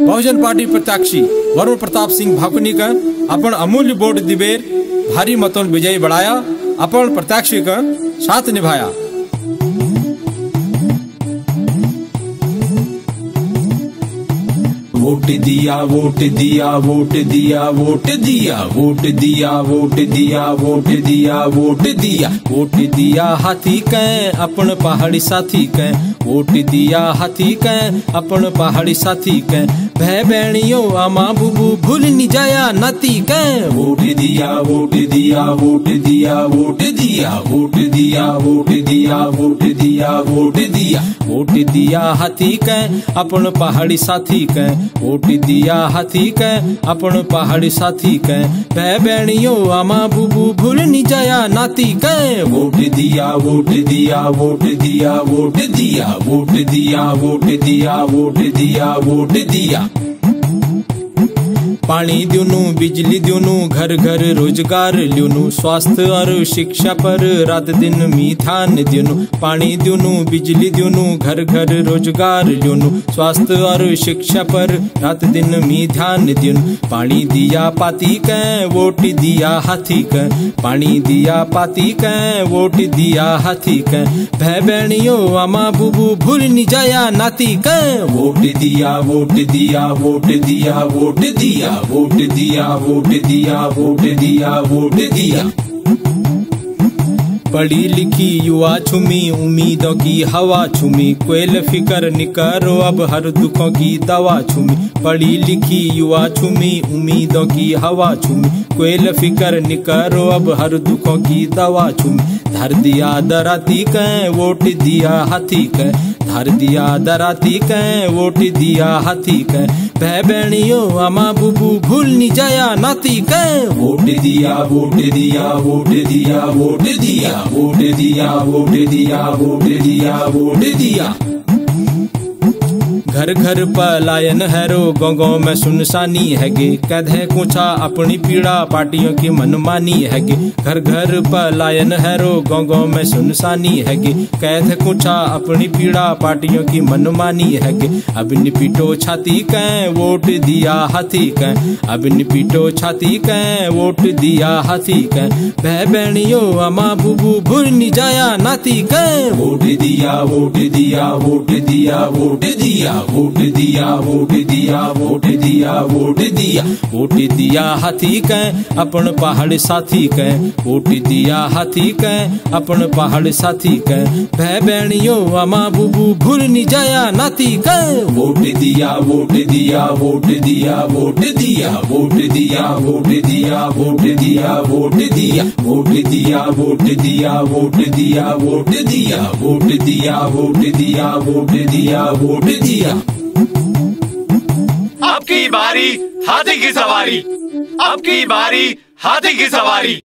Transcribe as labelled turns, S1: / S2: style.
S1: बहुजन party प्रत्याशी वरुण प्रताप सिंह भाकुनी का अपन अमूल्य वोट दिबेर भारी मतों विजयी बढ़ाया, अपन प्रत्याशी का साथ निभाया।
S2: वोट दिया वोट दिया वोट दिया वोट दिया वोट दिया वोट दिया वोट दिया वोट दिया
S1: वोट दिया हाथी कै अपन पहाड़ी साथी कै, वोट दिया हाथी कै अपन पहाड़ी साथी कै, भै बहनियों आमा बुबू भूल नि जाया नाती कै।
S2: वोट दिया वोट दिया वोट दिया वोट दिया वोट दिया वोट दिया वोट दिया वोट दिया
S1: वोट दिया हाथी कै अपन पहाड़ी साथी कै, वोट दिया हाथी कै अपन पहाड़ी साथी कै, भै बहनियों आमा बुबू भूल नि जाया नाती कै।
S2: वोट दिया वोट दिया वोट दिया वोट दिया वोट दिया वोट दिया वोट दिया वोट दिया
S1: पानी द्योनु बिजली द्योनु घर घर रोजगार ल्योनु, स्वास्थ्य और शिक्षा पर रात दिन मी ध्यान द्योनु। पानी द्योनु बिजली द्योनु घर घर रोजगार ल्योनु, स्वास्थ्य और शिक्षा पर रात दिन मी ध्यान द्योनु। पानी दिया पाती कै वोट दिया हाथी कै, पानी दिया पाती कै वोट दिया हाथी कै, भै बहनियों आमा बुबू भूल नि जाया नाती कै।
S2: वोट दिया वोट दिया वोट दिया वोट दिया वोट दिया वोट दिया वोट दिया वोट दिया
S1: पढ़ी लिखी युवा छुमी उम्मीदों की हवा छुमी, कोयल फिकर निकरो अब हर दुखों की दवा छुमी। पढ़ी लिखी युवा छुमी उम्मीदों की हवा छुमी, कोयल फिकर निकरो अब हर दुखों की दवा छुमी। धर दिया दराती कै वोट दिया हाथी कै, धर दिया दराती कै वोट दिया हाथी कै, भै बहनियों आमा बुबू भूल नि जाया नाती कै।
S2: वोट दिया वोट दिया वोट दिया वोट दिया वोट दिया वोट दिया वोट दिया वोट दिया
S1: घर घर पलायन है रो गाँव गाँव में सुनसानी है गे, कैद है कुछा अपनी पीड़ा पार्टियों की मनमानी है गे। घर घर पलायन है रो गाँव गाँव में सुनसानी है गे, कैद है कुछा अपनी पीड़ा पार्टियों की मनमानी है गे। अब निपीटो छाती कै वोट दिया हाथी कै, अब निपीटो छाती कै वोट दिया हाथी कै, भै बहनियों आमा बुबू भूल नि जाया नाती कै।
S2: वोट दिया वोट दिया वोट दिया वोट दिया वोट दिया वोट दिया वोट दिया वोट दिया
S1: वोट दिया हाथी कै अपन पहाड़ साथी कै, वोट दिया हाथी कै अपन पहाड़ साथी कै, भै बहनियों आमा बुबू भूल नि जाया नाती कै।
S2: वोट दिया वोट दिया वोट दिया वोट दिया वोट दिया वोट दिया वोट दिया वोट दिया वोट दिया वोट दिया वोट दिया वोट दिया वोट दिया वोट दिया वोट दिया वोट दिया।
S3: अब की बारी हाथी की सवारी, अब की बारी हाथी की सवारी।